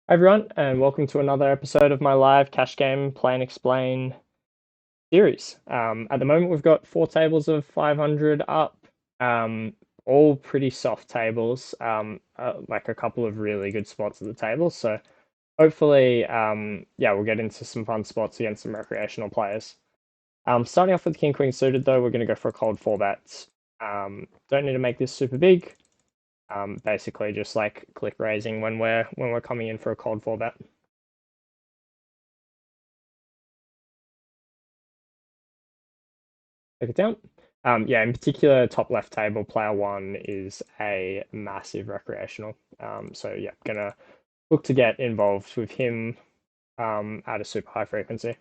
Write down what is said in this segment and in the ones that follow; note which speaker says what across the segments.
Speaker 1: Hi everyone, and welcome to another episode of my live cash game Play and Explain series. At the moment, we've got 4 tables of 500 up, all pretty soft tables, like a couple of really good spots at the table. So hopefully, yeah, we'll get into some fun spots against some recreational players. Starting off with King Queen suited, though, we're going to go for a cold 4 bet. Don't need to make this super big. Basically just like click raising when we're coming in for a cold 4 bet. Take it down. Yeah, in particular, top left table, player one is a massive recreational. So yeah, gonna look to get involved with him at a super high frequency.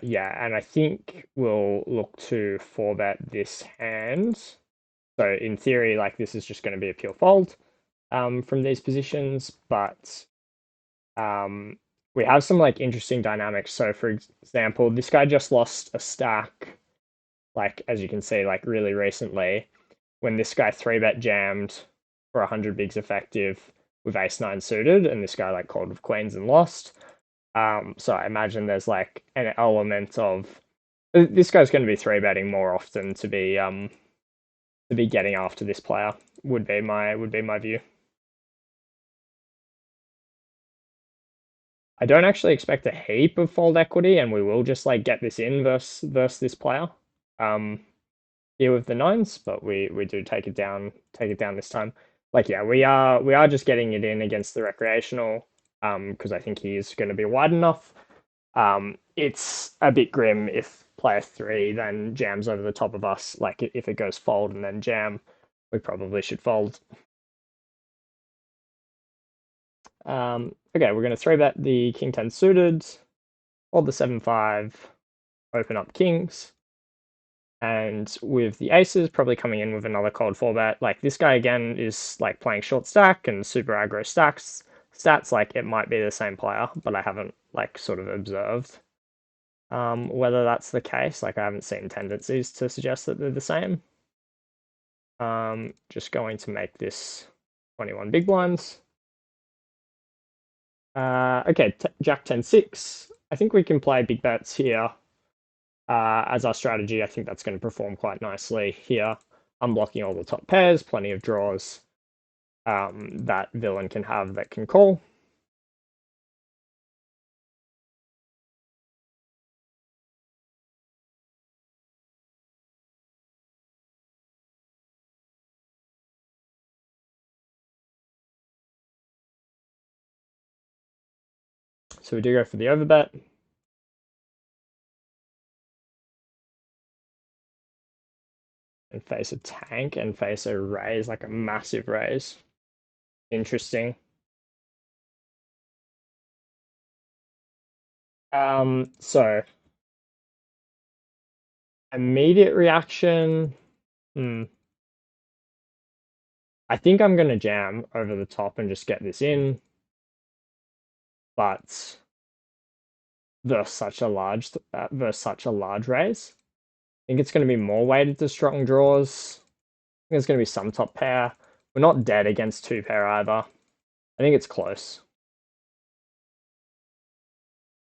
Speaker 1: Yeah, and I think we'll look to 4 bet this hand. So in theory, like this is just going to be a pure fold from these positions, but we have some like interesting dynamics. So for example, this guy just lost a stack, like as you can see, like really recently, when this guy 3-bet jammed for 100 bigs effective with ace-9 suited, and this guy like called with queens and lost. So I imagine there's like an element of this guy's going to be 3-betting more often to be getting after this player would be my view. I don't actually expect a heap of fold equity, and we will just like get this in versus this player. Here with the nines, but we do take it down this time. Like yeah, we are just getting it in against the recreational, because I think he is going to be wide enough. It's a bit grim if player three then jams over the top of us. Like if it goes fold and then jam, we probably should fold. Okay, we're going to 3-bet the king 10 suited, hold the 7-5, open up kings. And with the aces, probably coming in with another cold 4-bet. Like this guy again is like playing short stack and super aggro stacks stats. Like it might be the same player, but I haven't like sort of observed whether that's the case. Like I haven't seen tendencies to suggest that they're the same. Just going to make this 21 big blinds. Okay, Jack 10-6. I think we can play big bets here as our strategy. I think that's going to perform quite nicely here. Unblocking all the top pairs, plenty of draws that villain can have that can call. So we do go for the overbet. And face a tank and face a raise, like a massive raise. Interesting. So immediate reaction. Hmm. I think I'm gonna jam over the top and just get this in, but versus such a large raise, I think it's gonna be more weighted to strong draws. I think there's gonna be some top pair. We're not dead against 2 pair either. I think it's close.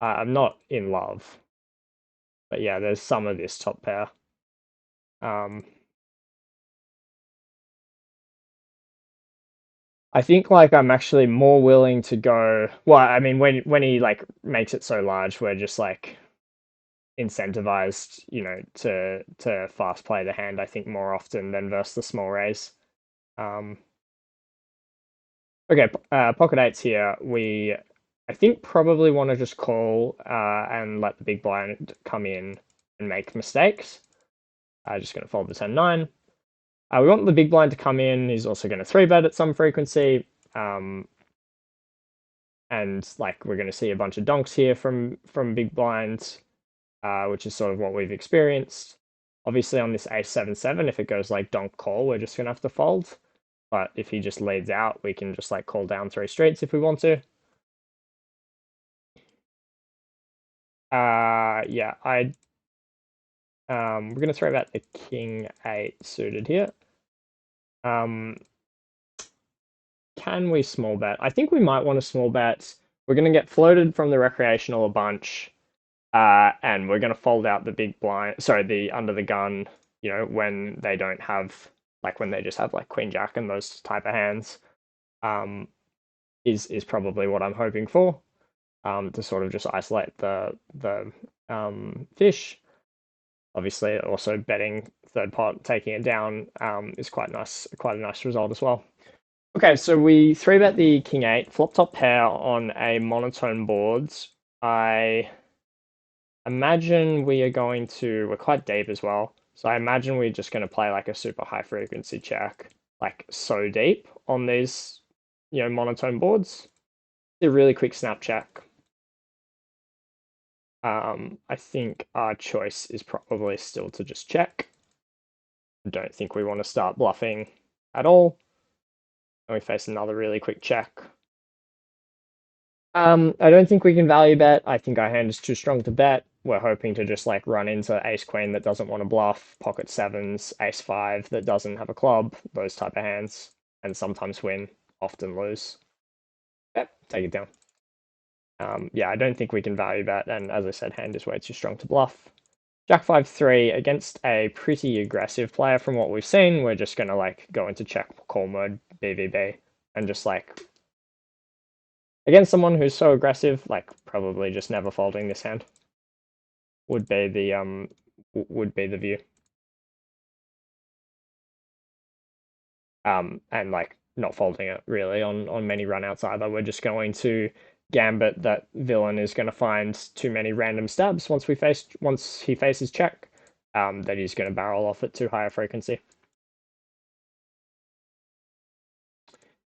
Speaker 1: I'm not in love, but yeah, there's some of this top pair. Um, I think like I'm actually more willing to go. Well, I mean, when he like makes it so large, we're just like incentivized, to fast play the hand. I think more often than versus the small raise. Um, okay, pocket eights here. We, I think, probably want to just call and let the big blind come in and make mistakes. Just going to fold the 10-9. We want the big blind to come in. He's also going to 3-bet at some frequency. And like we're going to see a bunch of donks here from big blinds, which is sort of what we've experienced. Obviously on this ace 7-7, if it goes like donk call, we're just going to have to fold. But if he just leads out, we can just like call down 3 streets if we want to. Yeah, we're going to throw out the king 8 suited here. Um, can we small bet? I think we might want to small bet. We're going to get floated from the recreational a bunch, and we're going to fold out the big blind. Sorry, the under the gun. You know, when they don't have like when they just have like queen jack and those type of hands. Um, is probably what I'm hoping for. To sort of just isolate the fish. Obviously, also betting third pot, taking it down is quite a nice result as well. Okay, so we three bet the king eight flop top pair on a monotone boards. I imagine we are going to. We're quite deep as well, so I imagine we're just going to play like a super high frequency check, like so deep on these, monotone boards. A really quick snap check. I think our choice is probably still to just check. I don't think we want to start bluffing at all. And we face another really quick check. I don't think we can value bet. I think our hand is too strong to bet. We're hoping to just like run into ace queen that doesn't want to bluff, pocket sevens, ace five that doesn't have a club, those type of hands, and sometimes win, often lose. Yep, take it down. Yeah, I don't think we can value bet, and as I said, hand is way too strong to bluff. Jack 5-3 against a pretty aggressive player from what we've seen. We're just going to like go into check call mode, BVB, and just like against someone who's so aggressive, like probably just never folding this hand would be the view. And like not folding it really on many runouts either. We're just going to gambit that villain is going to find too many random stabs once he faces check. That he's going to barrel off at too high a frequency.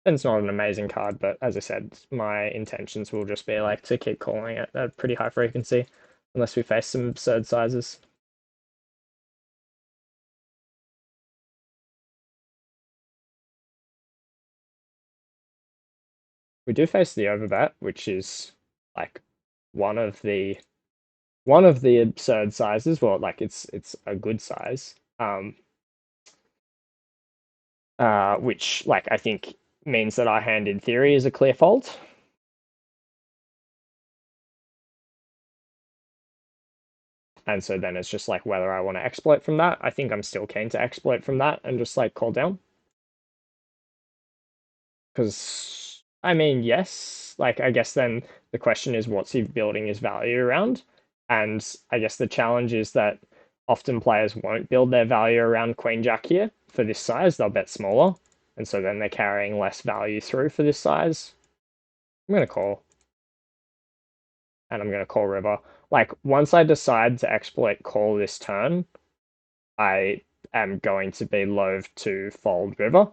Speaker 1: And it's not an amazing card, but as I said, my intentions will just be like to keep calling it at a pretty high frequency, unless we face some absurd sizes. We do face the overbet, which is like one of the absurd sizes. Well, like it's a good size. Which like I think means that our hand in theory is a clear fold. And so then it's just like whether I want to exploit from that. I think I'm still keen to exploit from that and just like call down. Because I mean, yes, like I guess then the question is what's he building his value around? And I guess the challenge is that often players won't build their value around Queen Jack here for this size. They'll bet smaller. And so then they're carrying less value through for this size. I'm going to call. And I'm going to call river. Like, once I decide to exploit call this turn, I am going to be loath to fold river,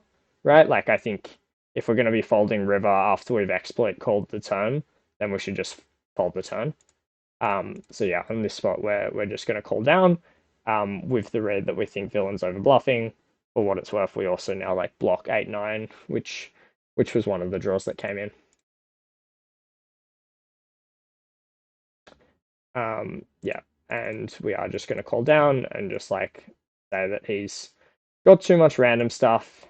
Speaker 1: right? Like, I think if we're going to be folding river after we've exploit called the turn, then we should just fold the turn. So yeah, on this spot we're just going to call down with the read that we think villain's over bluffing. For what it's worth, we also now like block 8-9, which was one of the draws that came in. Yeah, and we are just going to call down and just like say that he's got too much random stuff.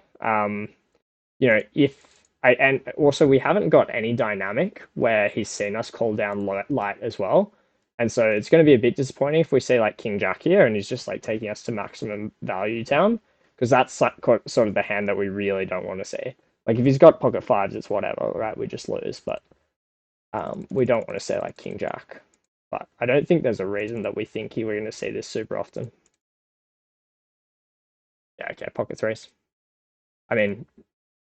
Speaker 1: If and also we haven't got any dynamic where he's seen us call down light as well. And so it's going to be a bit disappointing if we see like King Jack here and he's just like taking us to maximum value town, because that's sort of the hand that we really don't want to see. Like if he's got pocket fives, it's whatever, right? We just lose, but we don't want to say like King Jack. But I don't think there's a reason that we think we're going to see this super often. Yeah, okay, pocket threes. I mean,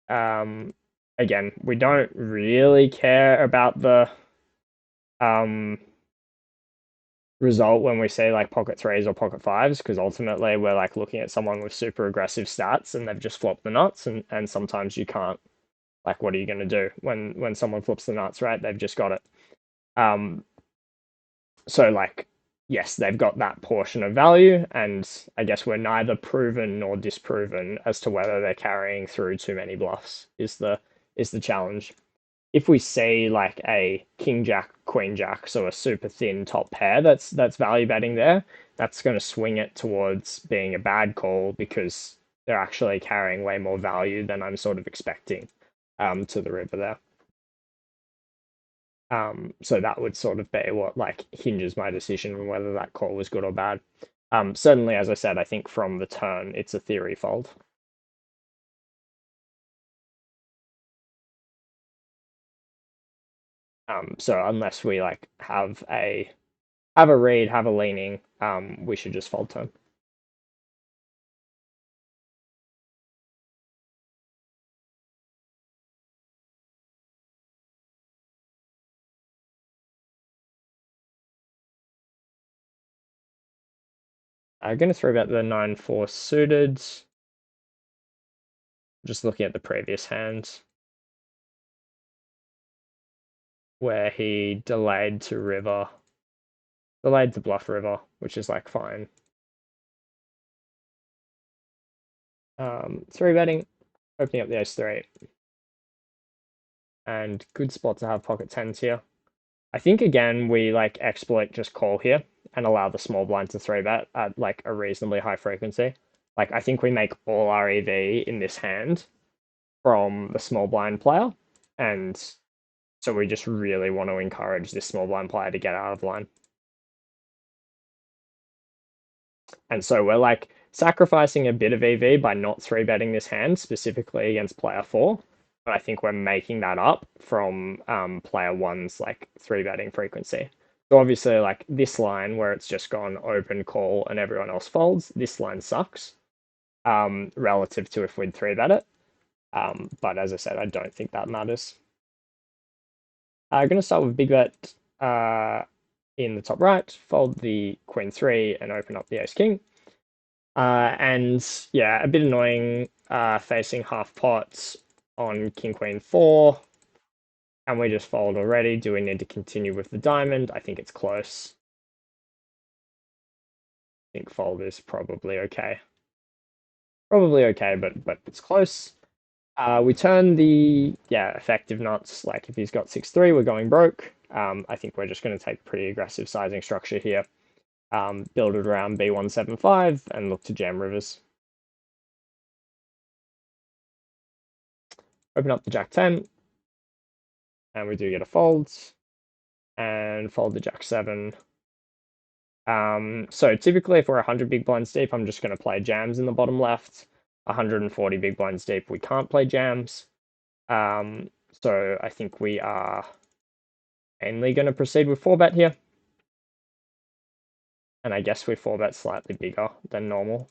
Speaker 1: again, we don't really care about the result when we say like pocket threes or pocket fives, because ultimately we're like looking at someone with super aggressive stats and they've just flopped the nuts, and sometimes you can't, like, what are you going to do when someone flips the nuts, right? They've just got it. So like, yes, they've got that portion of value, and I guess we're neither proven nor disproven as to whether they're carrying through too many bluffs is the challenge. If we see like a king jack, queen jack, so a super thin top pair that's value betting there, that's going to swing it towards being a bad call, because they're actually carrying way more value than I'm sort of expecting to the river there. So that would sort of be what like hinges my decision on whether that call was good or bad. Certainly, as I said, I think from the turn it's a theory fold. So unless we like have a read, have a leaning, we should just fold turn. I'm going to throw about the 9-4 suited. Just looking at the previous hand where he delayed to river, delayed to bluff river, which is like fine. Three betting, opening up the ace three, and good spot to have pocket tens here. I think again we like exploit just call here and allow the small blind to three bet at like a reasonably high frequency. Like I think we make all our EV in this hand from the small blind player, and so we just really want to encourage this small blind player to get out of line. And so we're like sacrificing a bit of EV by not three betting this hand specifically against player four. But I think we're making that up from player one's like three betting frequency. So obviously, like this line where it's just gone open call and everyone else folds, this line sucks relative to if we'd three bet it. But as I said, I don't think that matters. I'm going to start with big bet in the top right, fold the queen three, and open up the ace king. And yeah, a bit annoying facing half pots on king queen four. And we just fold already. Do we need to continue with the diamond? I think it's close. I think fold is probably okay. Probably okay, but it's close. We turn the effective nuts. Like if he's got 6-3, we're going broke. I think we're just going to take pretty aggressive sizing structure here. Build it around B175 and look to jam rivers. Open up the jack 10, and we do get a fold, and fold the jack 7. So typically if we're 100 big blinds deep, I'm just going to play jams in the bottom left. 140 big blinds deep, we can't play jams. So I think we are mainly going to proceed with 4-bet here. And I guess we 4-bet slightly bigger than normal.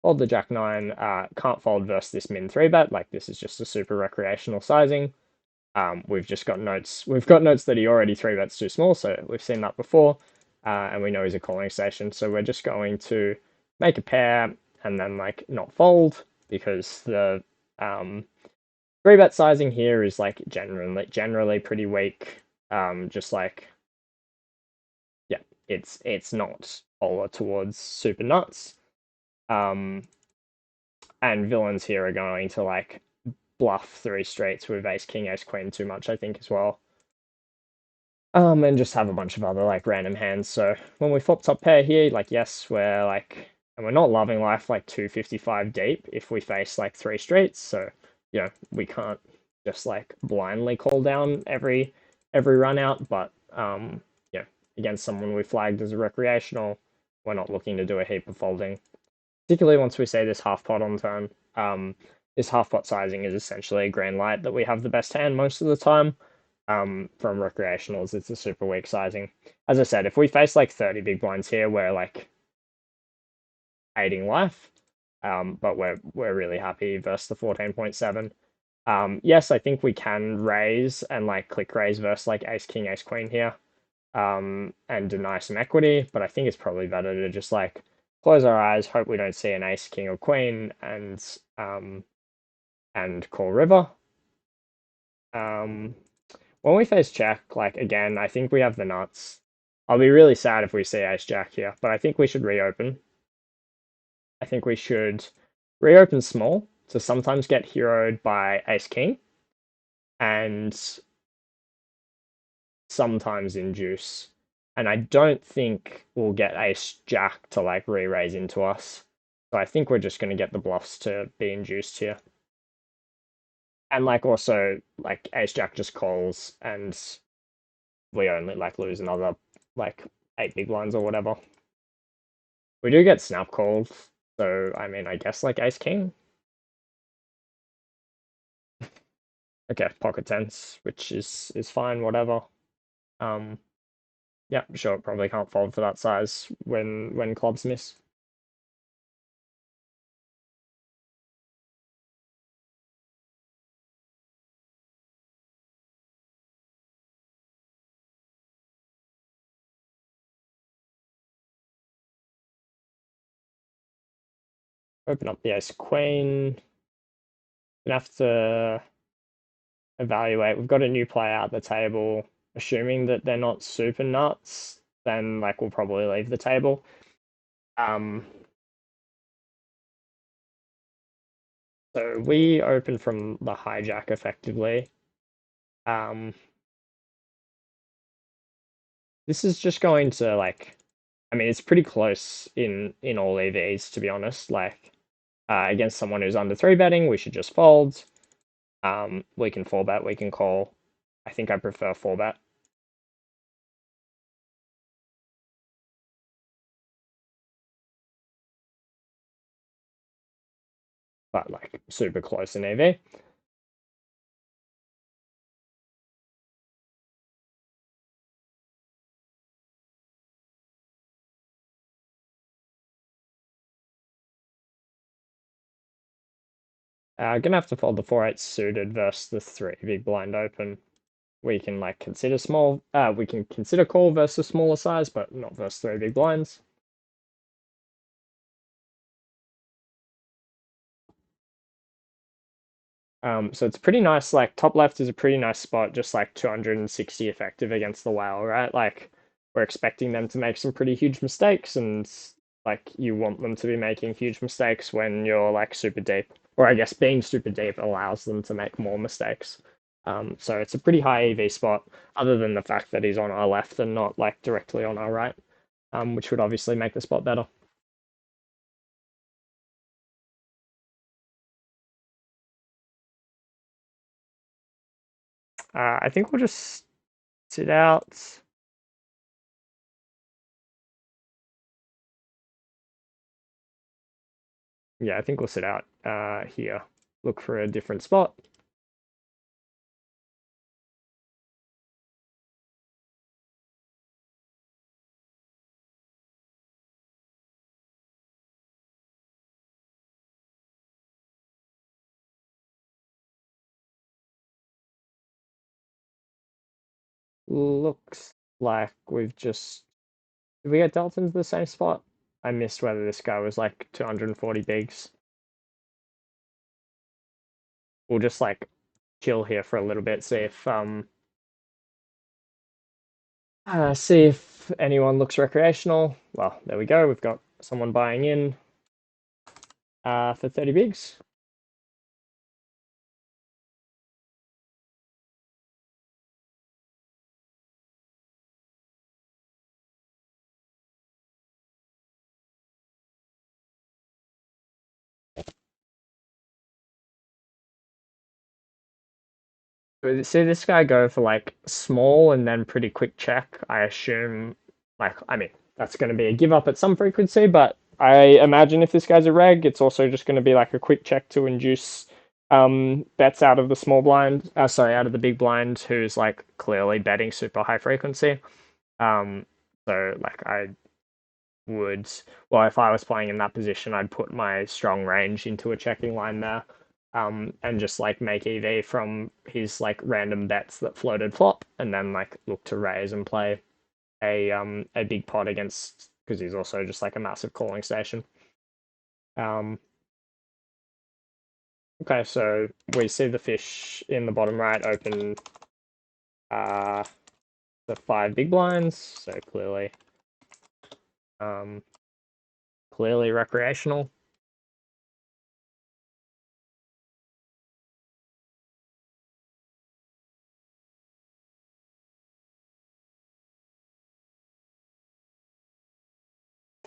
Speaker 1: Fold the jack 9, can't fold versus this min 3-bet, like this is just a super recreational sizing. We've just got notes. We've got notes that he already 3-bets too small, so we've seen that before, and we know he's a calling station. So we're just going to make a pair and then like not fold because the 3-bet sizing here is like generally pretty weak. Just like yeah, it's not polar towards super nuts. And villains here are going to like bluff 3 straights with ace king ace queen too much, I think, as well. And just have a bunch of other like random hands. So when we flop top pair here, like yes, we're like, and we're not loving life like 255 deep if we face like 3 straights. So you know we can't just like blindly call down every run out. But yeah, against someone we flagged as a recreational, we're not looking to do a heap of folding. Particularly once we say this half pot on turn. This half pot sizing is essentially a green light that we have the best hand most of the time. From recreationals, it's a super weak sizing. As I said, if we face like 30 big blinds here, we're like aiding life. But we're really happy versus the 14.7. Yes, I think we can raise and like click raise versus like ace king, ace queen here. And deny some equity, but I think it's probably better to just like close our eyes, hope we don't see an ace, king, or queen, and call river. When we face check, like again, I think we have the nuts. I'll be really sad if we see ace jack here, but I think we should reopen. I think we should reopen small to sometimes get heroed by ace king, and sometimes induce. and I don't think we'll get ace jack to like re-raise into us. So I think we're just going to get the bluffs to be induced here. And like also like ace jack just calls and we only like lose another like 8 big blinds or whatever. We do get snap called, so I mean I guess like ace king. Okay, pocket tens, which is fine, whatever. Um yeah, sure, probably can't fold for that size when clubs miss. Open up the ace queen. Gonna have to evaluate. We've got a new player at the table. Assuming that they're not super nuts, then like we'll probably leave the table. Um, so we open from the hijack effectively. Um, this is just going to like, I mean, it's pretty close in all EVs to be honest. Like against someone who's under three betting, we should just fold. We can four bet, we can call. I think I prefer four bet. But like super close in EV. Gonna have to fold the 4-8 suited versus the 3 big blind open. We can like consider small, we can consider call versus smaller size, but not versus 3 big blinds. So it's pretty nice, like top left is a pretty nice spot, just like 260 effective against the whale, right? Like we're expecting them to make some pretty huge mistakes and like you want them to be making huge mistakes when you're like super deep. Or I guess being super deep allows them to make more mistakes. So it's a pretty high EV spot, other than the fact that he's on our left and not like directly on our right, which would obviously make the spot better. I think we'll just sit out. Yeah, I think we'll sit out here. Look for a different spot. Looks like we've just... Did we get dealt into the same spot? I missed whether this guy was like 240 bigs. We'll just like chill here for a little bit, see if anyone looks recreational. Well, there we go. We've got someone buying in for 30 bigs. We see this guy go for like small and then pretty quick check. I assume, like, I mean, that's going to be a give up at some frequency, but I imagine if this guy's a reg, it's also just going to be like a quick check to induce bets out of the small blind, sorry, out of the big blind, who's like clearly betting super high frequency. Um, so like I would, well, if I was playing in that position, I'd put my strong range into a checking line there, and just like make EV from his like random bets that floated flop, and then like look to raise and play a big pot against because he's also just like a massive calling station. Um, okay, so we see the fish in the bottom right open uh the 5 big blinds, so um clearly recreational.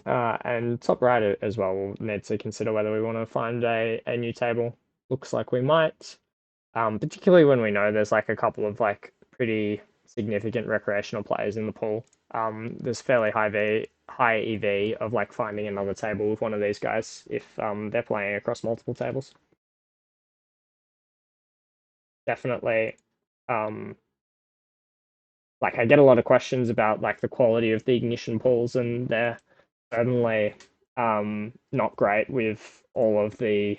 Speaker 1: And top right as well, we'll need to consider whether we want to find a new table. Looks like we might, particularly when we know there's like a couple of like pretty significant recreational players in the pool. There's fairly high EV of like finding another table with one of these guys if they're playing across multiple tables. Definitely, um, like I get a lot of questions about like the quality of the ignition pools, and they're certainly not great with all of the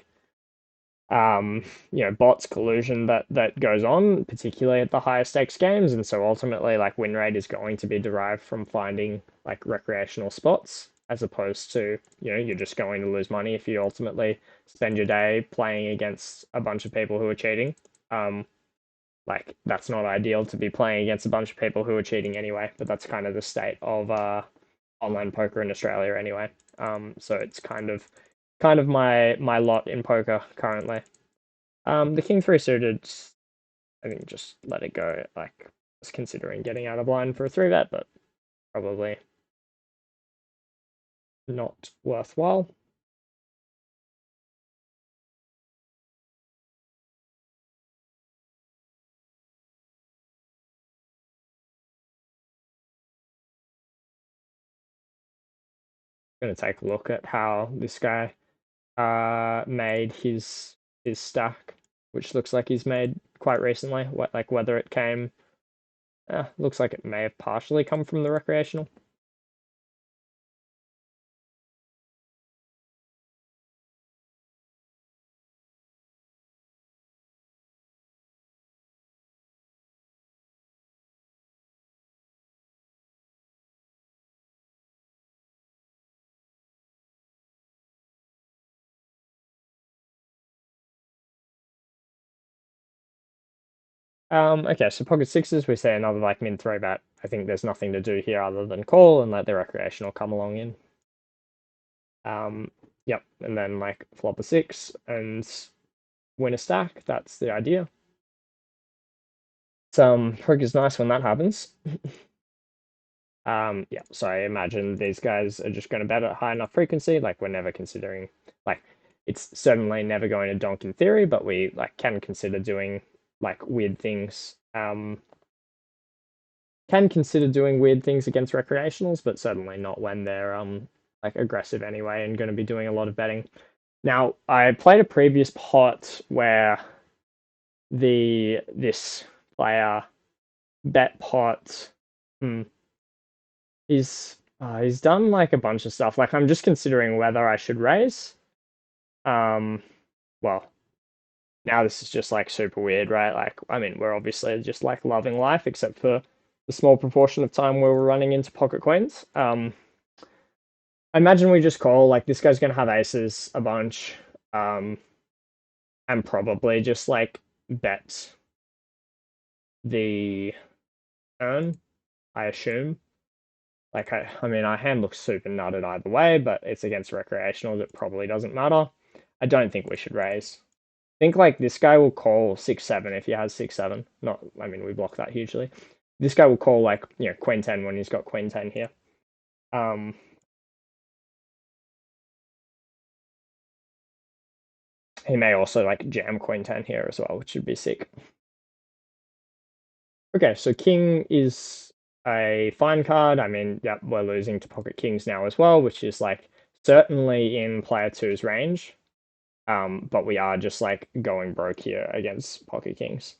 Speaker 1: bots collusion that goes on, particularly at the higher stakes games. And so ultimately, like win rate is going to be derived from finding like recreational spots, as opposed to, you're just going to lose money if you ultimately spend your day playing against a bunch of people who are cheating. Like that's not ideal to be playing against a bunch of people who are cheating anyway, but that's kind of the state of online poker in Australia anyway. So it's kind of my lot in poker currently. The king three suited, I think just let it go. Like I was considering getting out of line for a three bet, but probably not worthwhile. Gonna take a look at how this guy made his stack, which looks like he's made quite recently. What like whether it came, looks like it may have partially come from the recreational. Okay, so pocket sixes, we say another like min three bet. I think there's nothing to do here other than call and let the recreational come along in. Yep, and then like flop a six and win a stack. That's the idea. Poker's nice when that happens. Yeah, so I imagine these guys are just going to bet at high enough frequency. Like we're never considering, like it's certainly never going to donk in theory, but we like can consider doing like weird things. Can consider doing weird things against recreationals, but certainly not when they're like aggressive anyway and going to be doing a lot of betting. Now, I played a previous pot where this player bet pot. Hmm, he's done like a bunch of stuff. Like I'm just considering whether I should raise. Um, well, now this is just like super weird, right? Like I mean, we're obviously just like loving life, except for the small proportion of time where we're running into pocket queens. I imagine we just call like this guy's gonna have aces a bunch, um, and probably just like bet the turn. I assume. Like I mean, our hand looks super nutted either way, but it's against recreationals. It probably doesn't matter. I don't think we should raise. I think like this guy will call 6-7 if he has 6-7. Not, I mean, we block that hugely. This guy will call like queen 10 when he's got queen 10 here. Um, he may also like jam queen 10 here as well, which would be sick. Okay, so king is a fine card. I mean, yeah, we're losing to pocket kings now as well, which is like certainly in player two's range. But we are just like going broke here against pocket kings.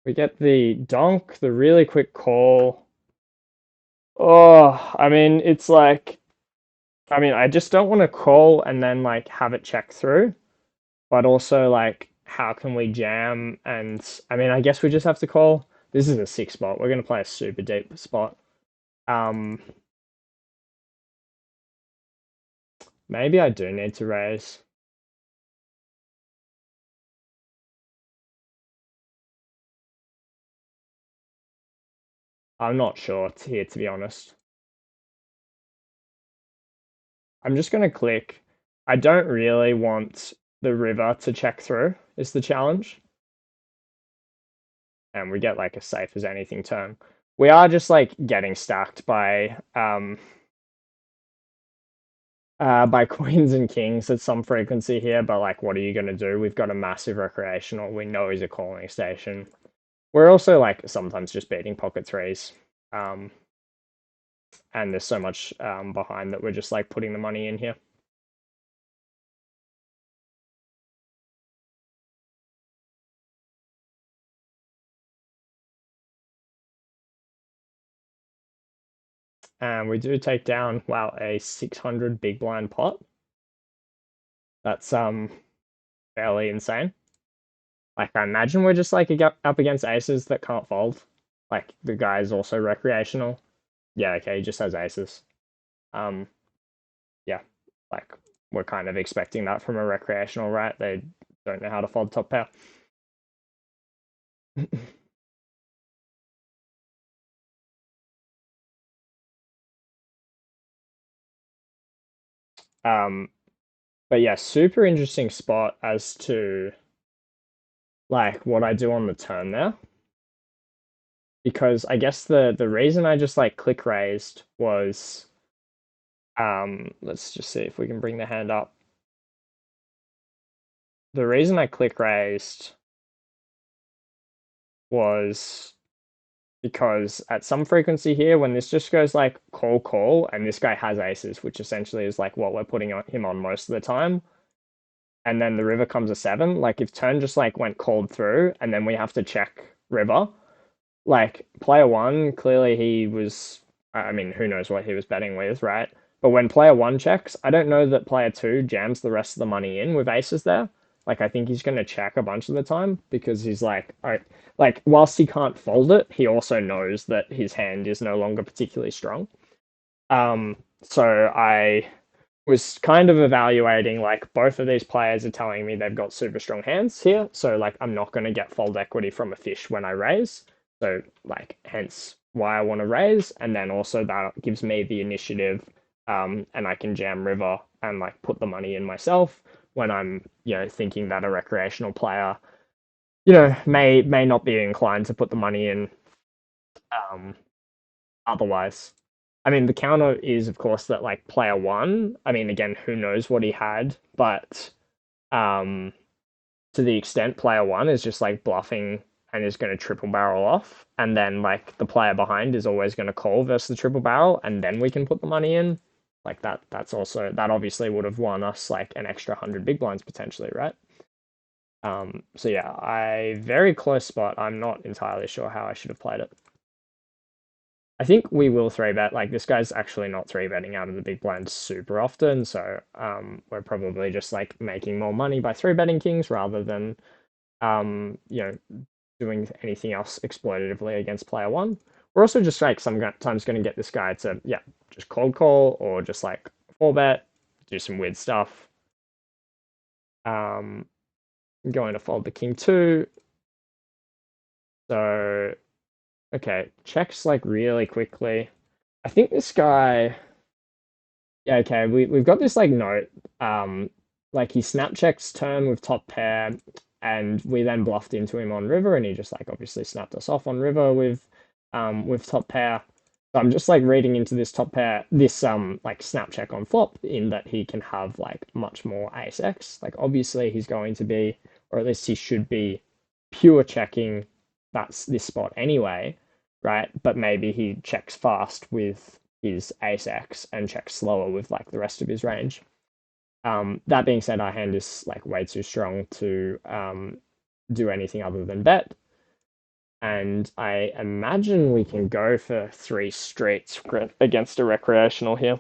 Speaker 1: We get the donk, the really quick call. Oh, I mean, it's like, I mean, I just don't want to call and then like have it check through, but also like, how can we jam? And I mean, I guess we just have to call. This is a six spot. We're gonna play a super deep spot. Um, Maybe I do need to raise. I'm not sure here, to be honest. I'm just gonna click. I don't really want the river to check through, is the challenge. And we get like a safe as anything turn. We are just like getting stacked by queens and kings at some frequency here, but like what are you gonna do? We've got a massive recreational. We know he's a calling station. We're also like sometimes just beating pocket threes. Um, and there's so much behind that we're just like putting the money in here. And we do take down, wow, a 600 big blind pot. That's fairly insane. Like I imagine we're just like up against aces that can't fold. Like the guy is also recreational. Yeah, okay, he just has aces. Um, yeah, like we're kind of expecting that from a recreational, right? They don't know how to fold top pair. um, but yeah, super interesting spot as to like what I do on the turn there. Because I guess the reason I just like click raised was let's just see if we can bring the hand up. The reason I click raised was because at some frequency here, when this just goes like call call, and this guy has aces, which essentially is like what we're putting him on most of the time, and then the river comes a seven. Like if turn just like went called through, and then we have to check river. Like player one, clearly he was. I mean, who knows what he was betting with, right? But when player one checks, I don't know that player two jams the rest of the money in with aces there. Like I think he's going to check a bunch of the time because he's like, all right, like whilst he can't fold it, he also knows that his hand is no longer particularly strong. So I was kind of evaluating like both of these players are telling me they've got super strong hands here, so like I'm not going to get fold equity from a fish when I raise. So like hence why I want to raise, and then also that gives me the initiative, and I can jam river and like put the money in myself when I'm thinking that a recreational player may not be inclined to put the money in um, otherwise. I mean, the counter is, of course, that like player one. I mean, again, who knows what he had, but um, to the extent player one is just like bluffing and is going to triple barrel off, and then like the player behind is always going to call versus the triple barrel, and then we can put the money in. Like that. That obviously would have won us like an extra 100 big blinds potentially, right? So yeah, I very close spot. I'm not entirely sure how I should have played it. I think we will three bet. Like this guy's actually not three betting out of the big blind super often, so we're probably just like making more money by three betting kings rather than doing anything else exploitatively against player one. We're also just like sometimes going to get this guy to just cold call or just like four bet, do some weird stuff. Um, going to fold the king two. So okay, checks like really quickly. I think this guy. Yeah, okay. We've got this like note. Like he snap checks turn with top pair, and we then bluffed into him on river, and he just like obviously snapped us off on river with top pair. So I'm just like reading into this top pair, this like snap check on flop, in that he can have like much more ace x. Like obviously he's going to be, or at least he should be, pure checking that's this spot anyway, right? But maybe he checks fast with his ace x and checks slower with like the rest of his range. That being said, our hand is like way too strong to do anything other than bet. And I imagine we can go for three streets against a recreational here.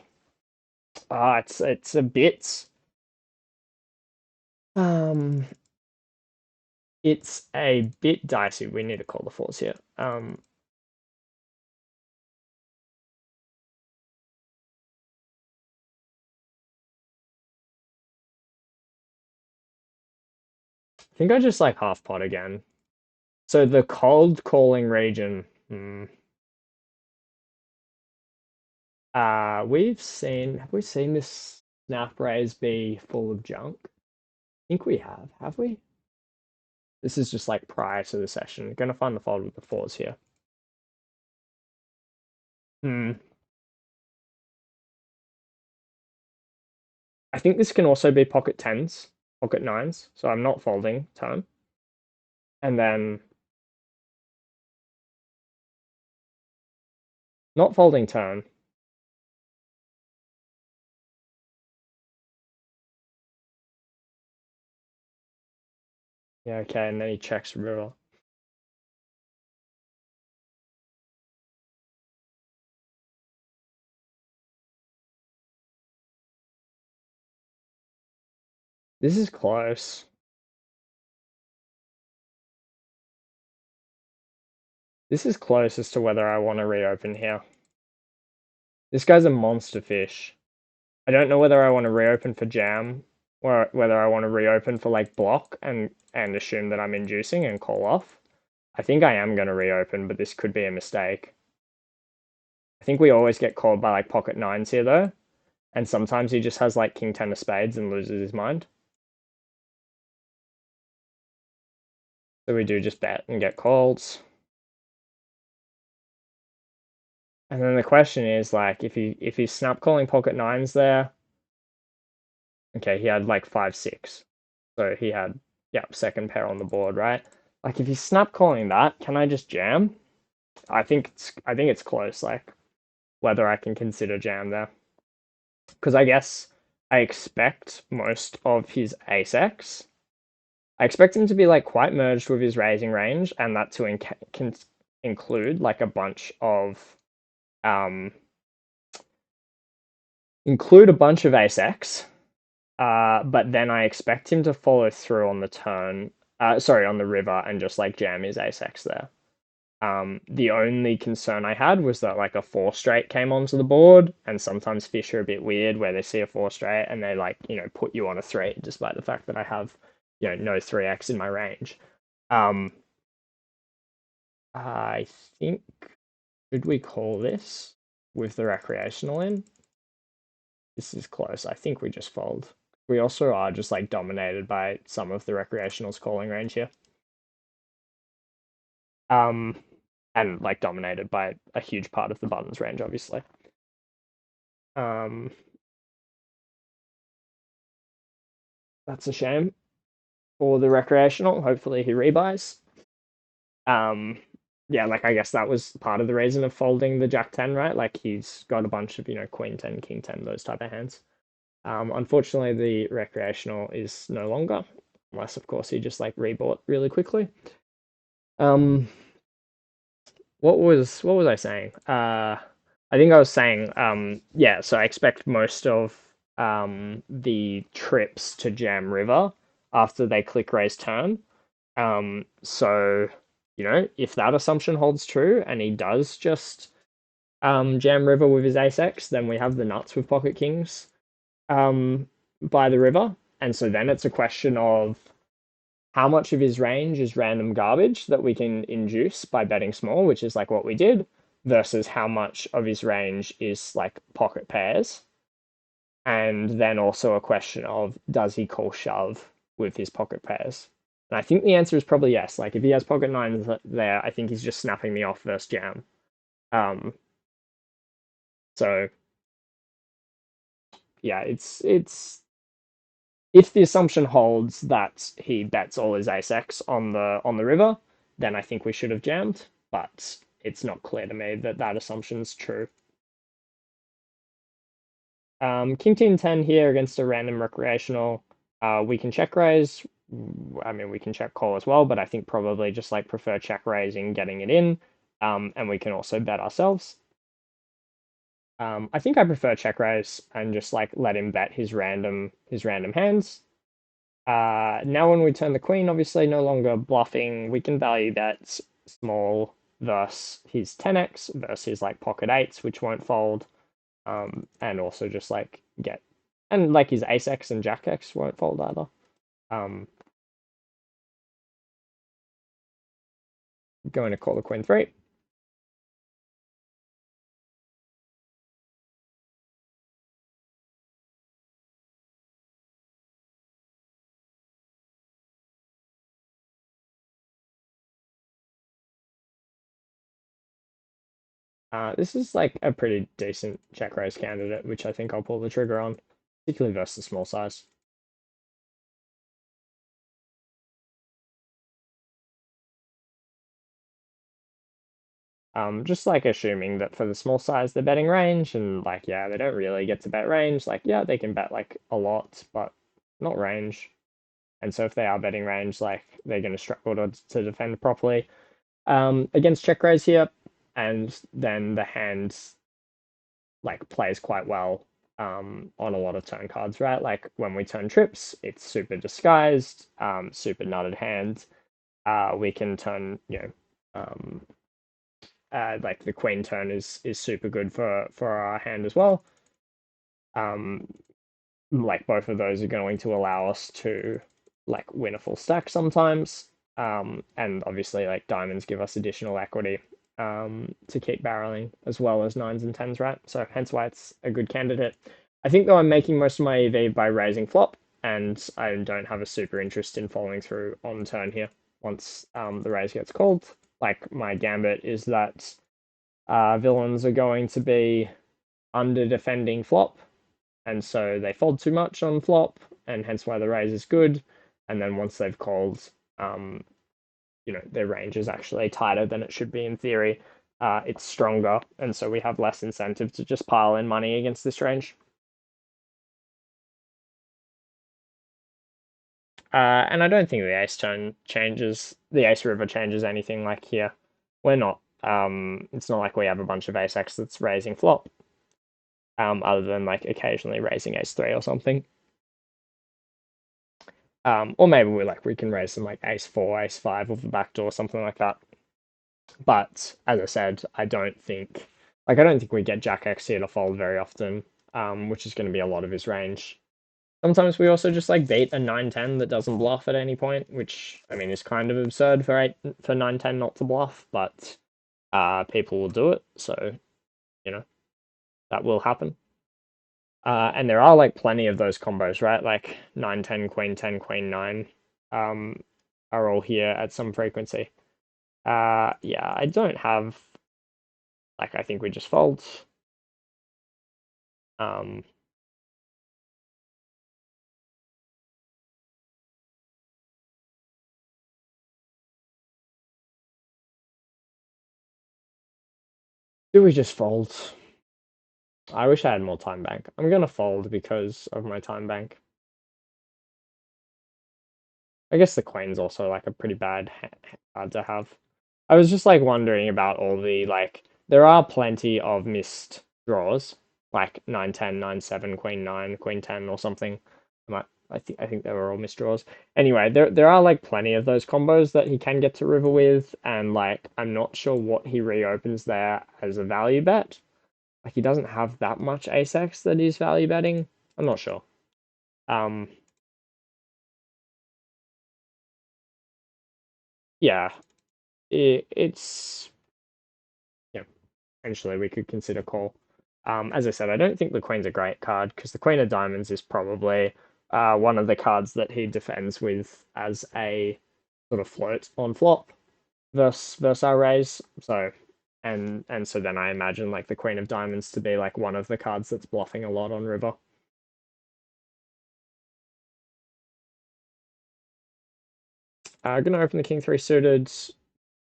Speaker 1: It's a bit um it's a bit dicey. We need to call the fours here. I think I just like half pot again. So the cold calling region. Have we seen this? Snap raise be full of junk? I think we have we? This is just like prior to the session. Gonna find the fold with the fours here. I think this can also be pocket tens, pocket nines, so I'm not folding turn. And then not folding turn. Yeah, okay, and then he checks river. This is close. This is close as to whether I want to reopen here. This guy's a monster fish. I don't know whether I want to reopen for jam or whether I want to reopen for like block and assume that I'm inducing and call off. I think I am going to reopen, but this could be a mistake. I think we always get called by like pocket nines here though, and sometimes he just has like king ten of spades and loses his mind. So we do just bet and get calls. And then the question is like if he's snap calling pocket nines there. Okay, he had like 5-6. So he had second pair on the board, right? Like if he's snap calling that, can I just jam? I think it's close, like whether I can consider jam there. Because I guess I expect most of his ace X. I expect him to be like quite merged with his raising range, and that to include like a bunch of um ace X. But then I expect him to follow through on the turn. Sorry, on the river and just like jam his ace X there. The only concern I had was that like a four straight came onto the board, and sometimes fish are a bit weird where they see a four straight and they like, put you on a three, despite the fact that I have, no 3x in my range. I think, should we call this with the recreational in? This is close. I think we just fold. We also are just like dominated by some of the recreational's calling range here. And like dominated by a huge part of the buttons range, obviously. That's a shame for the recreational. Hopefully he rebuys. Yeah, like I guess that was part of the reason of folding the Jack 10, right? Like he's got a bunch of, Queen 10, King 10, those type of hands. Unfortunately, the recreational is no longer, unless of course he just like rebought really quickly. What was I saying? I think I was saying, yeah. So I expect most of the trips to Jam River after they click raise turn. So if that assumption holds true and he does just Jam River with his ace X, then we have the nuts with pocket kings by the river, and so then it's a question of how much of his range is random garbage that we can induce by betting small, which is like what we did, versus how much of his range is like pocket pairs. And then also a question of does he call shove with his pocket pairs? And I think the answer is probably yes. Like if he has pocket nines there, I think he's just snapping me off versus jam. So yeah, it's if the assumption holds that he bets all his ace X on the river, then I think we should have jammed. But it's not clear to me that that assumption's true. King 10 here against a random recreational. We can check raise. I mean, we can check call as well, but I think probably just like prefer check raising, getting it in. And we can also bet ourselves. I think I prefer check raise and just like let him bet his random hands. Now when we turn the queen, obviously no longer bluffing, we can value bet small versus his 10x versus his like pocket eights, which won't fold. And also just like and like his ace X and jack X won't fold either. Going to call the queen 3. This is like a pretty decent check raise candidate, which I think I'll pull the trigger on, particularly versus small size. Just like assuming that for the small size they're betting range, and like yeah, they don't really get to bet range. Like yeah, they can bet like a lot, but not range. And so if they are betting range, like they're going to struggle to defend properly against check raise here, and then the hand like plays quite well on a lot of turn cards, right? Like when we turn trips, it's super disguised, super nutted hand. We can turn, like the queen turn is super good for our hand as well. Um, like both of those are going to allow us to like win a full stack sometimes. And obviously like diamonds give us additional equity to keep barreling as well as nines and tens, right? So hence why it's a good candidate. I think though I'm making most of my EV by raising flop, and I don't have a super interest in following through on turn here once the raise gets called. Like my gambit is that villains are going to be under defending flop, and so they fold too much on flop, and hence why the raise is good. And then once they've called, their range is actually tighter than it should be in theory. It's stronger, and so we have less incentive to just pile in money against this range. And I don't think the ace turn changes, the ace river changes anything like here. We're not, it's not like we have a bunch of ace x that's raising flop, other than like occasionally raising ace three or something. Or maybe we can raise some like ace four, ace five off the back door, something like that. But as I said, I don't think we get Jack X here to fold very often, which is going to be a lot of his range. Sometimes we also just like beat a 9-10 that doesn't bluff at any point, which I mean is kind of absurd for 9-10 not to bluff, but people will do it, so you know that will happen. And there are like plenty of those combos, right? Like 9-10, Queen 10, Queen 9 um, are all here at some frequency. Yeah, I don't have like I think we just fold. Um, do we just fold? I wish I had more time bank. I'm gonna fold because of my time bank. I guess the queen's also like a pretty bad card to have. I was just like wondering about all the like there are plenty of missed draws, like 9-10, 9-7, Queen 9, Queen 10 or something. I think they were all missed draws. Anyway, there are like plenty of those combos that he can get to river with, and like I'm not sure what he reopens there as a value bet. Like he doesn't have that much ace x that he's value betting. I'm not sure. Um, yeah, it's yeah. Potentially, we could consider call. As I said, I don't think the queen's a great card because the queen of diamonds is probably one of the cards that he defends with as a sort of float on flop versus our raise. So and so then I imagine like the queen of diamonds to be like one of the cards that's bluffing a lot on river. Gonna open the king three suited,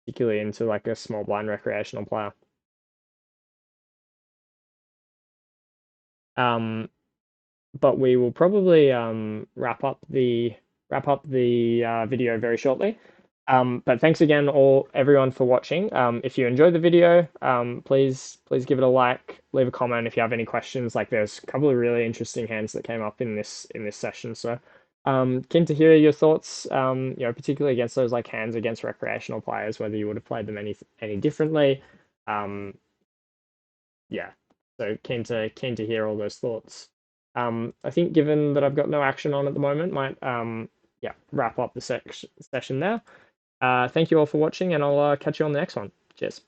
Speaker 1: particularly into like a small blind recreational player. Um, but we will probably wrap up the video very shortly. But thanks again, all everyone for watching. If you enjoyed the video, please give it a like, leave a comment if you have any questions. Like there's a couple of really interesting hands that came up in this session, so keen to hear your thoughts. Particularly against those like hands against recreational players, whether you would have played them any differently. Um, yeah, so keen to hear all those thoughts. I think given that I've got no action on at the moment, might wrap up the session there. Thank you all for watching, and I'll catch you on the next one. Cheers.